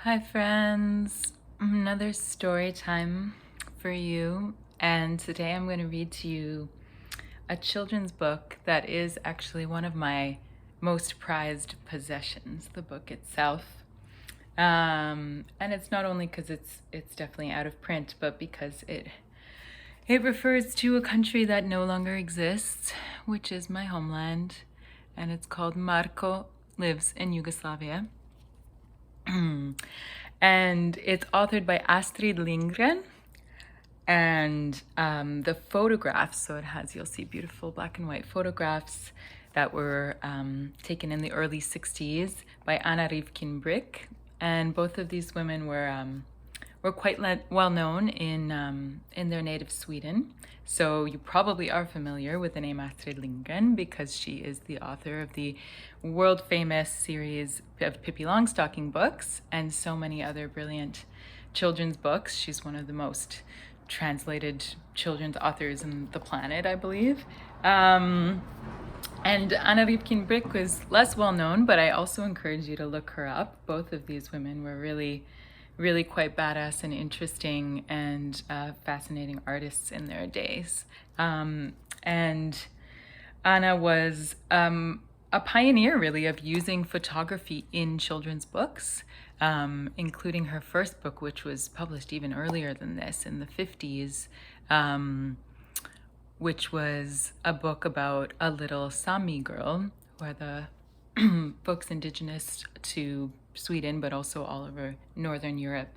Hi friends, another story time for you, and today I'm going to read to you a children's book that is actually one of my most prized possessions, the book itself. And it's not only because it's definitely out of print, but because it refers to a country that no longer exists, which is my homeland, and it's called Marko Lives in Yugoslavia. And it's authored by Astrid Lindgren. And the photographs, so it has, you'll see beautiful black and white photographs that were taken in the early 60s by Anna Riwkin-Brick. And both of these women were quite well known in their native Sweden. So you probably are familiar with the name Astrid Lindgren because she is the author of the world famous series of Pippi Longstocking books and so many other brilliant children's books. She's one of the most translated children's authors on the planet, I believe. And Anna Riwkin-Brick was less well known, but I also encourage you to look her up. Both of these women were really quite badass and interesting and fascinating artists in their days. And Anna was a pioneer, really, of using photography in children's books, including her first book, which was published even earlier than this, in the 50s, which was a book about a little Sami girl, who are the folks indigenous to Sweden, but also all over Northern Europe.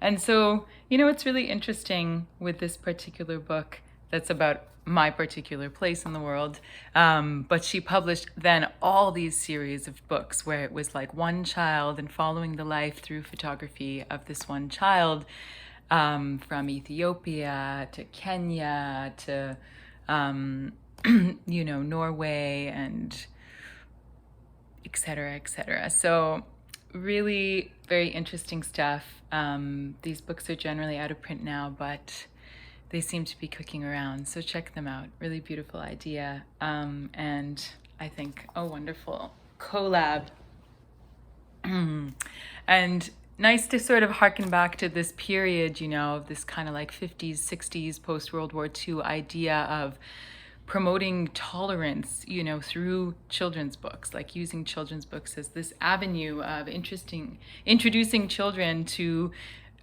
And so, it's really interesting with this particular book that's about my particular place in the world. But she published then all these series of books where it was like one child and following the life through photography of this one child, from Ethiopia to Kenya to, Norway and etc., etc. So really very interesting stuff. These books are generally out of print now, but they seem to be cooking around, so check them out. Really beautiful idea, and I think a wonderful collab. And nice to sort of harken back to this period, of this kind of like 50s, 60s, post-World War II idea of promoting tolerance, through children's books, like using children's books as this avenue of introducing children to,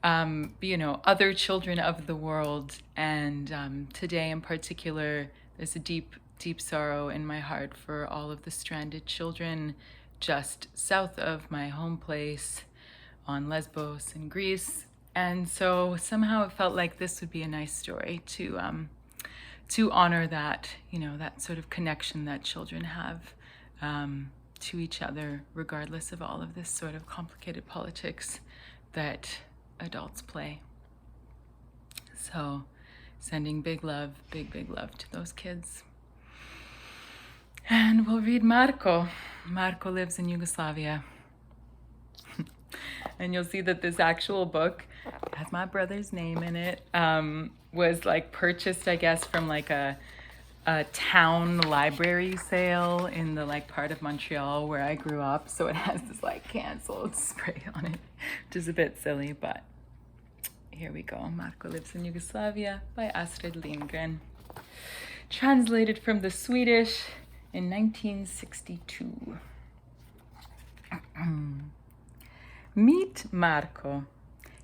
other children of the world. And today in particular, there's a deep, deep sorrow in my heart for all of the stranded children just south of my home place on Lesbos in Greece. And so somehow it felt like this would be a nice story to honor that, that sort of connection that children have to each other, regardless of all of this sort of complicated politics that adults play. So sending big love to those kids. And we'll read Marko. Marko lives in Yugoslavia. And you'll see that this actual book has my brother's name in it. Was like purchased, I guess, from like a town library sale in the like part of Montreal where I grew up. So it has this like canceled spray on it, which is a bit silly, but here we go. Marko Lives in Yugoslavia by Astrid Lindgren. Translated from the Swedish in 1962. Meet Marko.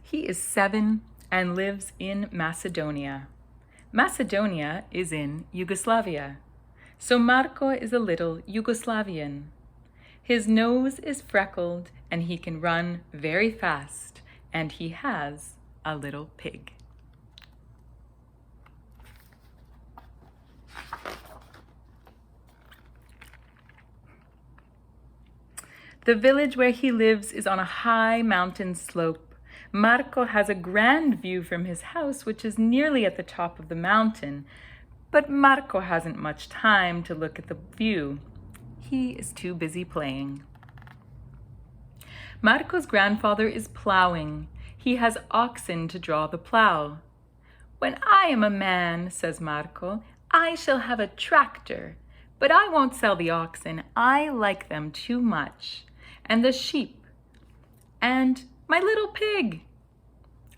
He is 7 and lives in Macedonia. Macedonia is in Yugoslavia. So Marko is a little Yugoslavian. His nose is freckled and he can run very fast, and he has a little pig. The village where he lives is on a high mountain slope. Marko has a grand view from his house, which is nearly at the top of the mountain. But Marko hasn't much time to look at the view. He is too busy playing. Marko's grandfather is plowing. He has oxen to draw the plow. When I am a man, says Marko, I shall have a tractor. But I won't sell the oxen. I like them too much. And the sheep. And My little pig.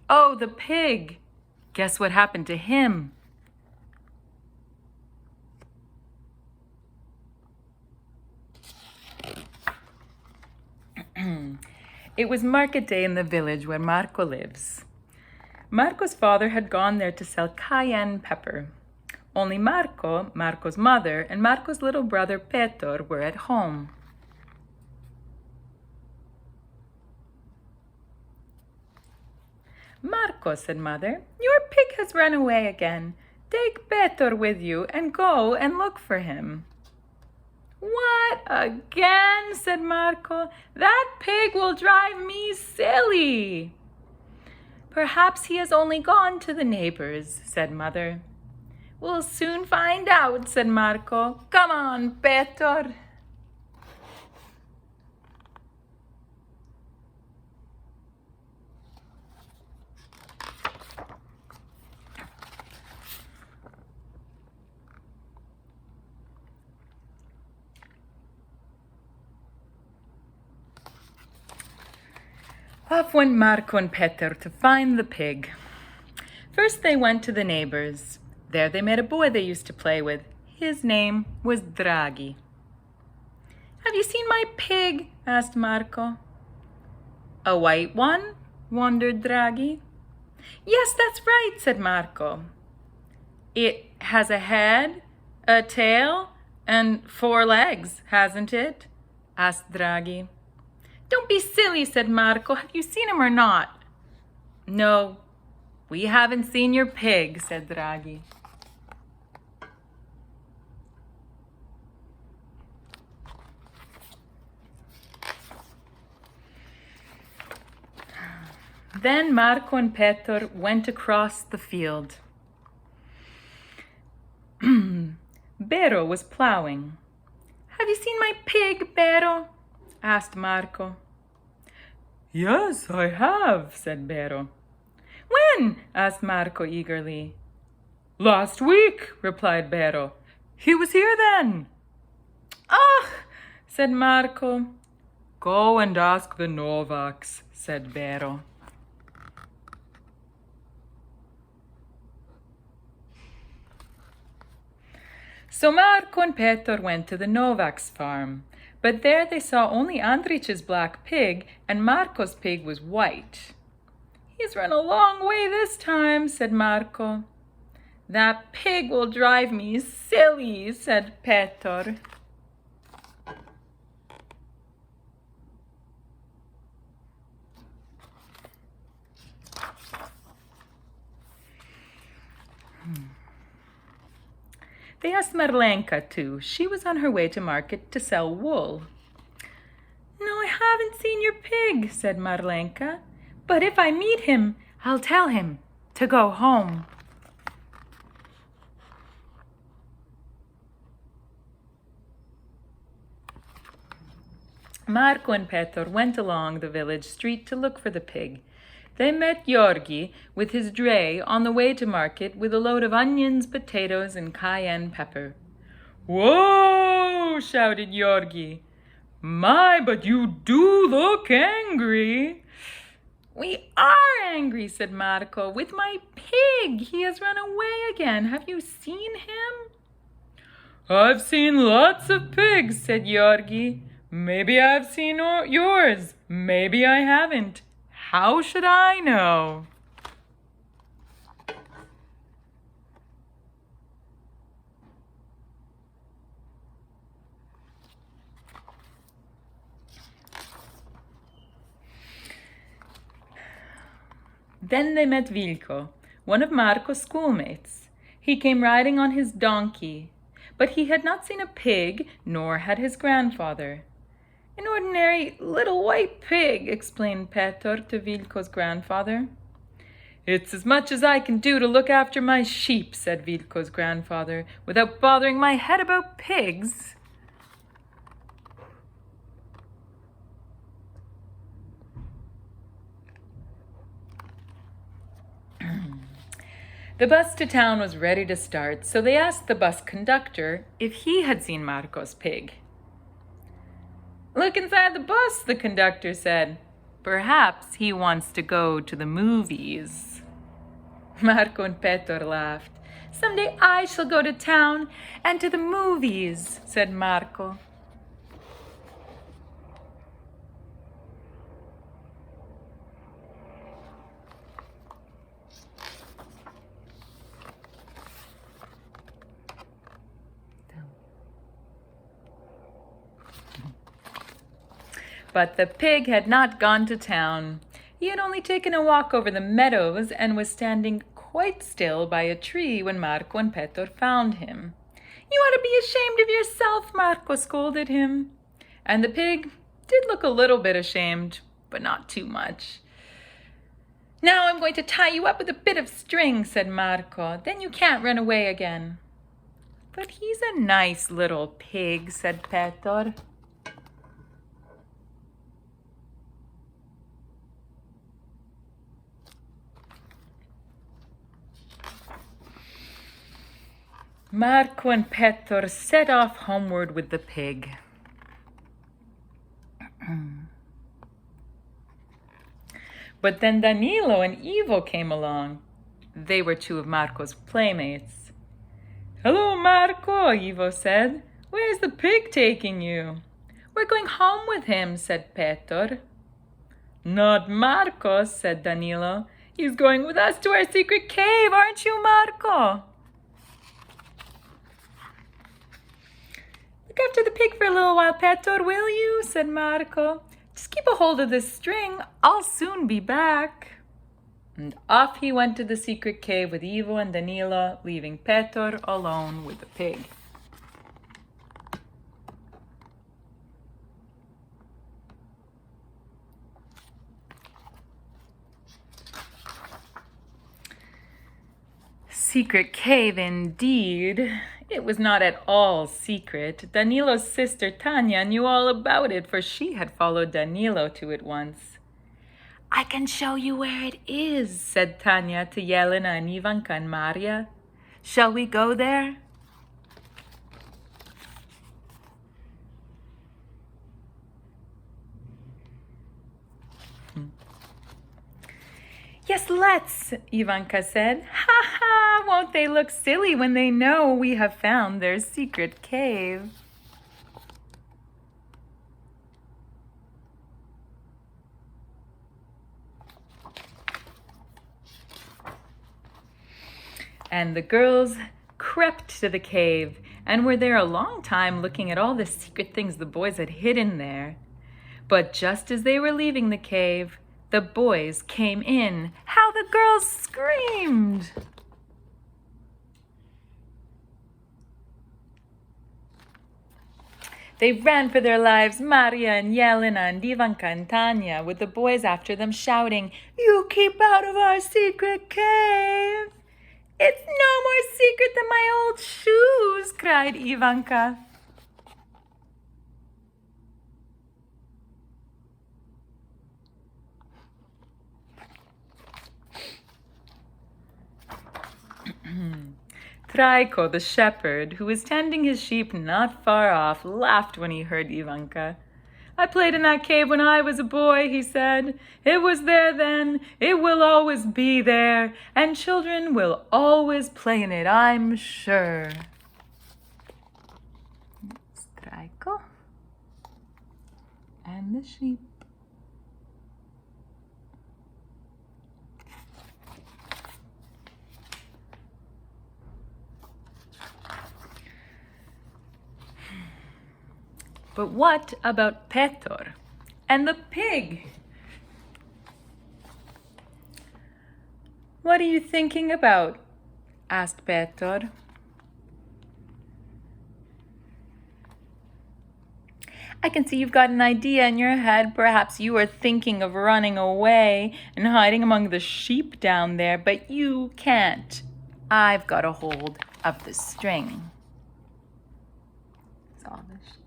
Oh, the pig. Guess what happened to him? It was market day in the village where Marko lives. Marko's father had gone there to sell cayenne pepper. Only Marko, Marko's mother, and Marko's little brother Petor were at home. Marko, said Mother, your pig has run away again. Take Petor with you and go and look for him. What, again? Said Marko. That pig will drive me silly. Perhaps he has only gone to the neighbors, said Mother. We'll soon find out, said Marko. Come on, Petor. Off went Marko and Petor to find the pig. First they went to the neighbors. There they met a boy they used to play with. His name was Dragi. Have you seen my pig? Asked Marko. A white one? Wondered Dragi. Yes, that's right, said Marko. It has a head, a tail, and 4 legs, hasn't it? Asked Dragi. Don't be silly, said Marko. Have you seen him or not? No, we haven't seen your pig, said Dragi. Then Marko and Petor went across the field. Bero was plowing. Have you seen my pig, Bero? Asked Marko. Yes, I have, said Bero. When? Asked Marko eagerly. Last week, replied Bero. He was here then. Ah, said Marko. Go and ask the Novaks, said Bero. So Marko and Petor went to the Novaks' farm. But there they saw only Andrić's black pig, and Marko's pig was white. He's run a long way this time, said Marko. That pig will drive me silly, said Petor. They asked Marlenka too. She was on her way to market to sell wool. No, I haven't seen your pig, said Marlenka. But if I meet him, I'll tell him to go home. Marko and Petor went along the village street to look for the pig. They met Georgi with his dray on the way to market with a load of onions, potatoes, and cayenne pepper. Whoa! Shouted Georgi. My, but you do look angry. We are angry, said Marko. With my pig. He has run away again. Have you seen him? I've seen lots of pigs, said Georgi. Maybe I've seen yours. Maybe I haven't. How should I know? Then they met Vilko, one of Marko's schoolmates. He came riding on his donkey, but he had not seen a pig, nor had his grandfather. An ordinary little white pig, explained Petor to Vilko's grandfather. It's as much as I can do to look after my sheep, said Vilko's grandfather, without bothering my head about pigs. The bus to town was ready to start, so they asked the bus conductor if he had seen Marko's pig. Look inside the bus, the conductor said. Perhaps he wants to go to the movies. Marko and Petor laughed. Someday I shall go to town and to the movies, said Marko. But the pig had not gone to town. He had only taken a walk over the meadows and was standing quite still by a tree when Marko and Petor found him. You ought to be ashamed of yourself, Marko scolded him. And the pig did look a little bit ashamed, but not too much. Now I'm going to tie you up with a bit of string, said Marko. Then you can't run away again. But he's a nice little pig, said Petor. Marko and Petor set off homeward with the pig. But then Danilo and Ivo came along. They were two of Marko's playmates. Hello, Marko, Ivo said. Where's the pig taking you? We're going home with him, said Petor. Not Marko, said Danilo. He's going with us to our secret cave, aren't you, Marko? Look after the pig for a little while, Petor, will you? Said Marko. Just keep a hold of this string. I'll soon be back. And off he went to the secret cave with Ivo and Danilo, leaving Petor alone with the pig. Secret cave indeed. It was not at all secret. Danilo's sister Tanya knew all about it, for she had followed Danilo to it once. I can show you where it is, said Tanya to Jelena and Ivanka and Maria. Shall we go there? Yes, let's, Ivanka said. Ha ha, won't they look silly when they know we have found their secret cave? And the girls crept to the cave and were there a long time looking at all the secret things the boys had hidden there. But just as they were leaving the cave, the boys came in. How the girls screamed! They ran for their lives, Maria and Jelena and Ivanka and Tanya, with the boys after them shouting, You keep out of our secret cave! It's no more secret than my old shoes, cried Ivanka. Trajko, the shepherd, who was tending his sheep not far off, laughed when he heard Ivanka. I played in that cave when I was a boy, he said. It was there then, it will always be there, and children will always play in it, I'm sure. It's Trajko and the sheep. But what about Petor and the pig? What are you thinking about? Asked Petor. I can see you've got an idea in your head. Perhaps you are thinking of running away and hiding among the sheep down there, but you can't. I've got a hold of the string. It's all the sheep.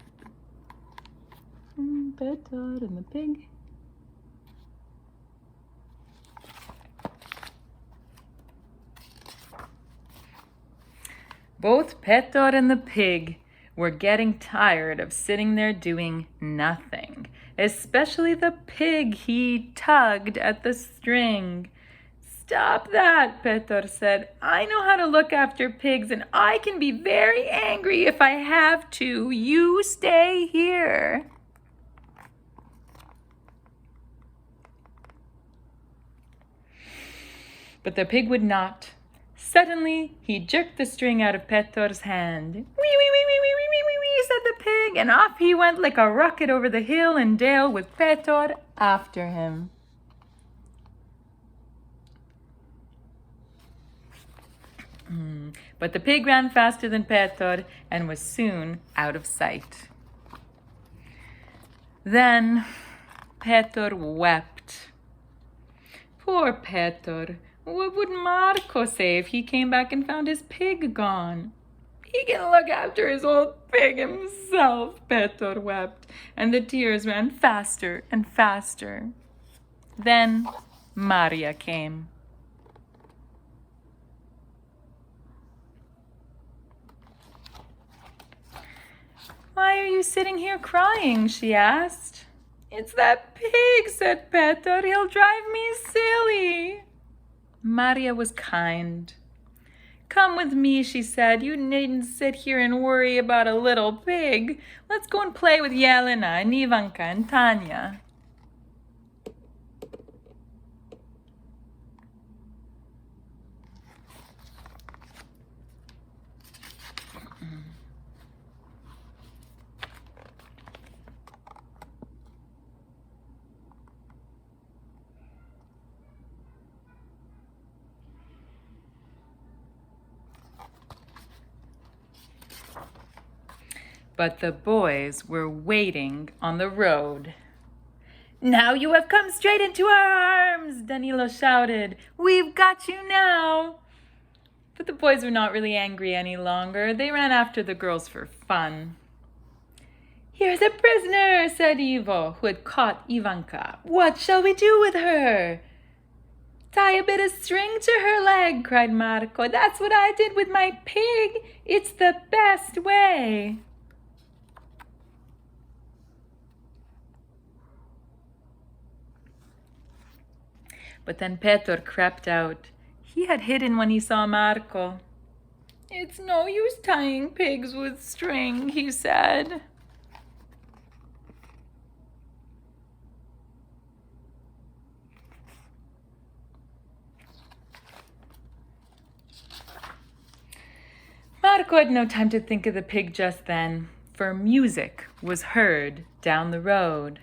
Petor and the pig. Both Petor and the pig were getting tired of sitting there doing nothing. especially the pig. He tugged at the string. Stop that, Petor said. I know how to look after pigs, and I can be very angry if I have to. You stay here. But the pig would not. Suddenly, he jerked the string out of Petor's hand. Wee, wee, wee, wee, wee, wee, wee, wee, said the pig, and off he went like a rocket over the hill and dale with Petor after him. But the pig ran faster than Petor and was soon out of sight. Then Petor wept. Poor Petor. What would Marko say if he came back and found his pig gone? He can look after his old pig himself, Petor wept, and the tears ran faster and faster. Then Maria came. Why are you sitting here crying? She asked. It's that pig, said Petor. He'll drive me silly. Maria was kind. Come with me, she said. You needn't sit here and worry about a little pig. Let's go and play with Yelena and Ivanka and Tanya. But the boys were waiting on the road. Now you have come straight into our arms, Danilo shouted. We've got you now. But the boys were not really angry any longer. They ran after the girls for fun. Here's a prisoner, said Ivo, who had caught Ivanka. What shall we do with her? Tie a bit of string to her leg, cried Marko. That's what I did with my pig. It's the best way. But then Petor crept out. He had hidden when he saw Marko. It's no use tying pigs with string, he said. Marko had no time to think of the pig just then, for music was heard down the road.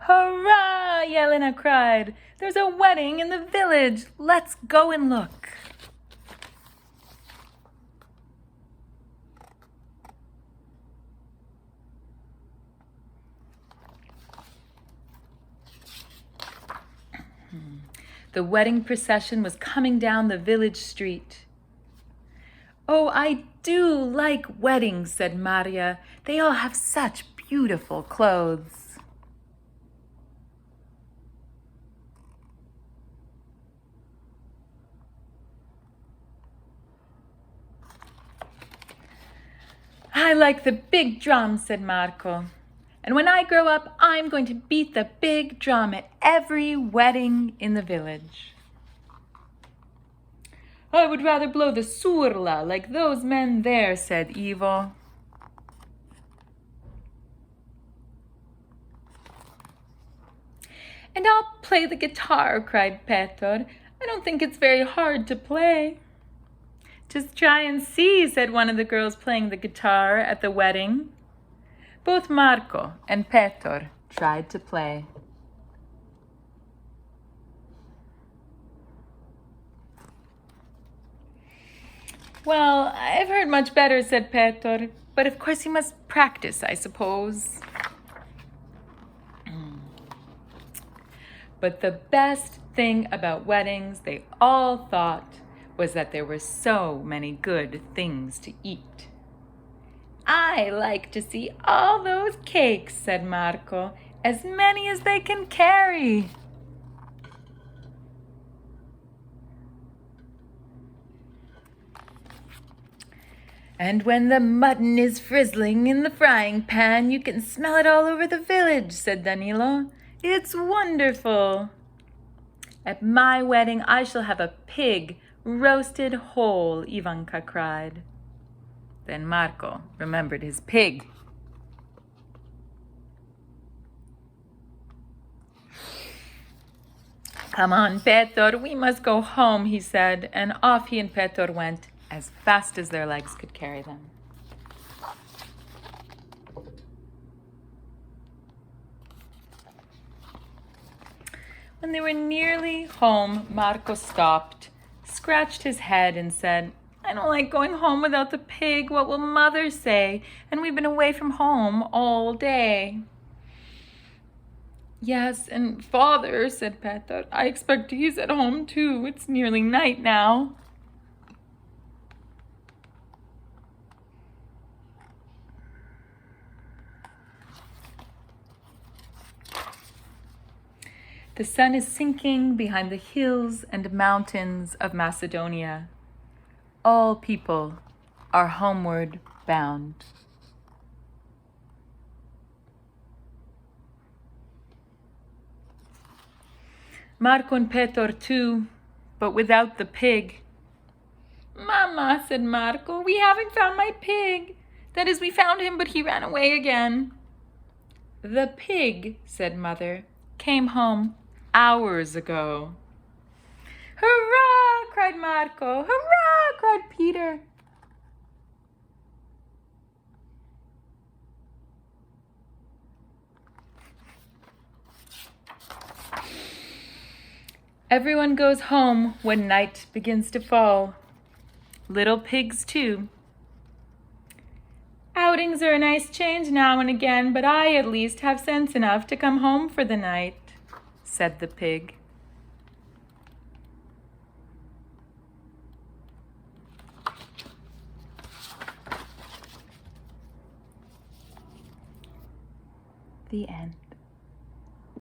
Hurrah! Yelena cried. There's a wedding in the village. Let's go and look. The wedding procession was coming down the village street. Oh, I do like weddings, said Maria. They all have such beautiful clothes. I like the big drum, said Marko. And when I grow up, I'm going to beat the big drum at every wedding in the village. I would rather blow the surla like those men there, said Ivo. And I'll play the guitar, cried Petor. I don't think it's very hard to play. Just try and see, said one of the girls playing the guitar at the wedding. Both Marko and Petor tried to play. Well, I've heard much better, said Petor, but of course you must practice, I suppose. But the best thing about weddings, they all thought, was that there were so many good things to eat. I like to see all those cakes, said Marko, as many as they can carry. And when the mutton is frizzling in the frying pan, you can smell it all over the village, said Danilo. It's wonderful. At my wedding, I shall have a pig roasted whole, Ivanka cried. Then Marko remembered his pig. Come on, Petor, we must go home, he said, and off he and Petor went as fast as their legs could carry them. When they were nearly home, Marko stopped, scratched his head, and said, I don't like going home without the pig. What will Mother say? And we've been away from home all day. Yes, and Father, said Petor, I expect he's at home too. It's nearly night now. The sun is sinking behind the hills and mountains of Macedonia. All people are homeward bound. Marko and Petor too, but without the pig. Mama, said Marko, we haven't found my pig. That is, we found him, but he ran away again. The pig, said Mother, came home hours ago. Hurrah, cried Marko. Hurrah, cried Peter. Everyone goes home when night begins to fall. Little pigs, too. Outings are a nice change now and again, but I at least have sense enough to come home for the night, said the pig. The end.